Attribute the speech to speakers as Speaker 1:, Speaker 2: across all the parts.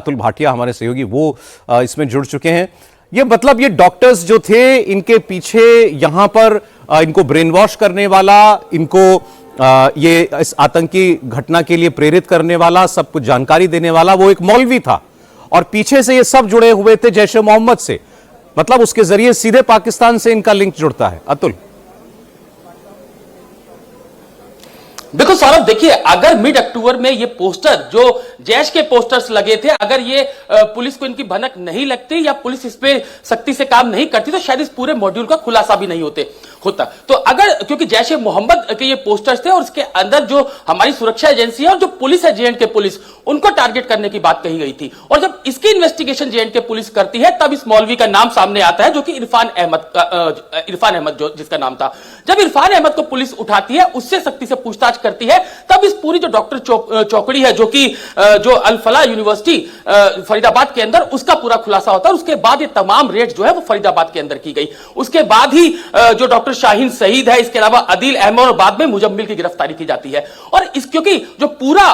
Speaker 1: अतुल भाटिया हमारे सहयोगी वो इसमें जुड़ चुके हैं। ये मतलब ये डॉक्टर्स जो थे, इनके पीछे यहां पर इनको ब्रेन वॉश करने वाला, इनको ये इस आतंकी घटना के लिए प्रेरित करने वाला, सब कुछ जानकारी देने वाला वो एक मौलवी था, और पीछे से ये सब जुड़े हुए थे जैश ए मोहम्मद से। मतलब उसके जरिए सीधे पाकिस्तान से इनका लिंक जुड़ता है। अतुल,
Speaker 2: देखो सौरभ, देखिए, अगर मिड अक्टूबर में ये पोस्टर जो जैश के पोस्टर्स लगे थे, अगर ये पुलिस को इनकी भनक नहीं लगती या पुलिस इस पे सख्ती से काम नहीं करती, तो शायद इस पूरे मॉड्यूल का खुलासा भी नहीं होता। तो अगर, क्योंकि जैश ए मोहम्मद के ये पोस्टर्स थे और उसके अंदर जो हमारी सुरक्षा एजेंसी है और जो पुलिस है जे एंड के पुलिस, उनको टारगेट करने की बात कही गई थी, और जब इसकी इन्वेस्टिगेशन जे एंड के पुलिस करती है तब इस मौलवी का नाम सामने आता है, जो कि इरफान अहमद जो जिसका नाम था। जब इरफान अहमद को पुलिस उठाती है, उससे सख्ती से पूछताछ करती है, तब इस पूरी जो डॉक्टर चौकड़ी है, जो अल फलाह यूनिवर्सिटी फरीदाबाद के अंदर, उसका पूरा खुलासा होता है। उसके बाद ये तमाम रेड जो है वो फरीदाबाद के अंदर की गई। उसके बाद ही जो डॉक्टर शाहीन शहीद है, इसके अलावा अदील अहमद और बाद में मुजम्मिल की गिरफ्तारी की जाती है। और इस, क्योंकि जो पूरा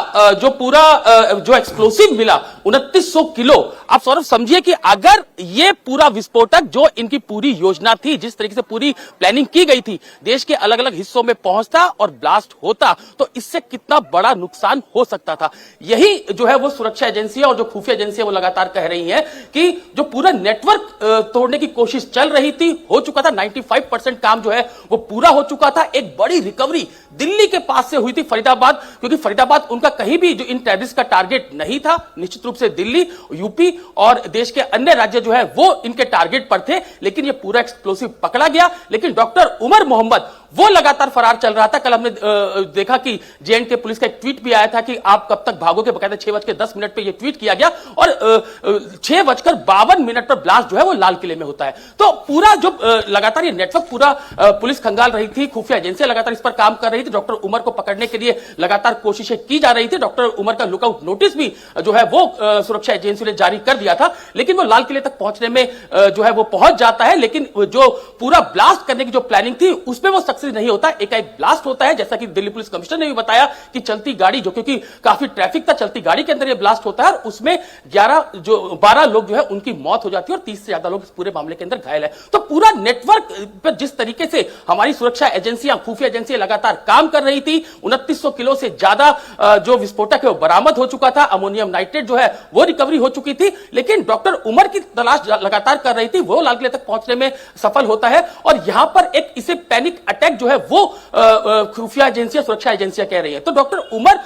Speaker 2: जो एक्सप्लोसिव मिला 2900 किलो, आप सौरभ समझिए कि अगर ये पूरा विस्फोटक जो इनकी पूरी योजना थी, जिस तरीके से पूरी प्लानिंग की गई थी, देश के अलग अलग हिस्सों में पहुंचता और ब्लास्ट होता, तो इससे कितना बड़ा नुकसान हो सकता था। यही जो है वो सुरक्षा एजेंसियां और जो खुफिया एजेंसियां वो लगातार कह रही हैं कि जो पूरा नेटवर्क तोड़ने की कोशिश चल रही थी, हो चुका था। 95% काम जो है वो पूरा हो चुका था। एक बड़ी रिकवरी दिल्ली के पास से हुई थी, फरीदाबाद, क्योंकि फरीदाबाद उनका कहीं भी जो इन टेररिस्ट का टारगेट नहीं था। निश्चित रूप से दिल्ली, यूपी और देश के अन्य राज्य जो है वो इनके टारगेट पर थे, लेकिन ये पूरा एक्सप्लोसिव पकड़ा गया। लेकिन डॉक्टर उमर मोहम्मद वो लगातार फरार चल रहा था। कल हमने देखा कि जे एंड के पुलिस का एक ट्वीट भी आया था कि आप कब तक भागोगे, बकायदा 6:10 पे ये ट्वीट किया गया, और 6:52 पर ब्लास्ट जो है वो लाल किले में होता है। तो पूरा जो लगातार ये नेटवर्क पूरा पुलिस खंगाल रही थी, खुफिया एजेंसियां लगातार इस पर काम कर रही थी। डॉक्टर उमर को पकड़ने के लिए लगातार कोशिशें की जा रही थी। डॉक्टर उमर का लुकआउट नोटिस भी जो है वो सुरक्षा एजेंसी ने जारी कर दिया था, लेकिन वो लाल किले तक पहुंचने में जो है वो पहुंच जाता है। लेकिन जो पूरा ब्लास्ट करने की जो प्लानिंग थी उसमें वो सक्सेस नहीं होता। एकाएक ब्लास्ट होता है, जैसा कि दिल्ली पुलिस कमिश्नर ने भी बताया कि चलती गाड़ी, जो क्योंकि काफी ट्रैफिक था, चलती गाड़ी के अंदर ये ब्लास्ट होता है, और उसमें 12 लोग जो है उनकी मौत हो जाती है और 30 से ज्यादा लोग इस पूरे मामले के अंदर घायल है। तो पूरा नेटवर्क पर जिस तरीके से हमारी सुरक्षा एजेंसियां, खुफिया एजेंसियां लगातार काम कर रही थी, 2900 किलो से ज्यादा जो विस्फोटक है वो बरामद हो चुका था। अमोनियम नाइट्रेट जो है वो रिकवरी हो चुकी थी, लेकिन डॉक्टर उमर की तलाश लगातार कर रही थी, वो लाल किले तक पहुंचने में सफल होता है। और यहां पर एक इसे पैनिक अटैक जो है वो खुफिया एजेंसियां, सुरक्षा एजेंसियां कह रही है। तो डॉक्टर उमर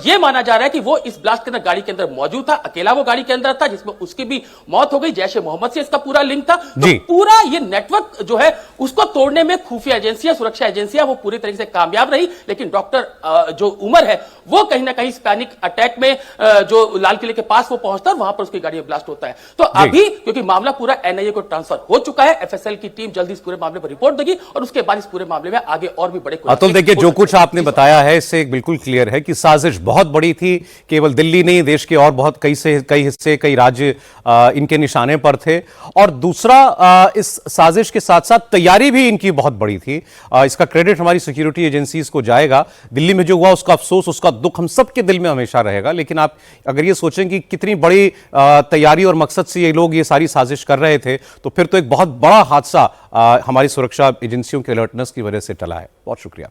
Speaker 2: यह माना जा रहा है कि वो इस ब्लास्ट के अंदर गाड़ी के अंदर मौजूद था, अकेला वो गाड़ी के अंदर था, जिसमें उसकी भी मौत हो गई। जैश ए मोहम्मद से इसका पूरा लिंक था। तो पूरा ये नेटवर्क जो है उसको तोड़ने में खुफिया एजेंसियां, सुरक्षा एजेंसियां वो पूरी तरीके से कामयाब रही। लेकिन डॉक्टर जो उमर है वो कहीं ना कहीं पैनिक अटैक में जो लाल किले के पास वो पहुंचता है, वहां पर उसकी गाड़ी में ब्लास्ट होता है। तो अभी क्योंकि मामला पूरा एनआईए को ट्रांसफर हो चुका है, एफएसएल की टीम जल्दी इस पूरे मामले पर रिपोर्ट देगी और उसके बाद इस पूरे मामले में आगे और भी बड़े।
Speaker 1: अतुल, देखिए, जो कुछ आपने बताया है इससे बिल्कुल क्लियर है कि साजिश बहुत बड़ी थी। केवल दिल्ली नहीं, देश के और बहुत कई हिस्से, कई राज्य इनके निशाने पर थे। और दूसरा, इस साजिश के साथ साथ तैयारी भी इनकी बहुत बड़ी थी। इसका क्रेडिट हमारी सिक्योरिटी एजेंसीज को जाएगा। दिल्ली में जो हुआ उसका अफसोस, उसका दुख हम सबके दिल में हमेशा रहेगा। लेकिन आप अगर ये सोचें कि कितनी बड़ी तैयारी और मकसद से ये लोग ये सारी साजिश कर रहे थे, तो फिर तो एक बहुत बड़ा हादसा हमारी सुरक्षा एजेंसियों के अलर्टनेस की वजह से टला है। बहुत शुक्रिया।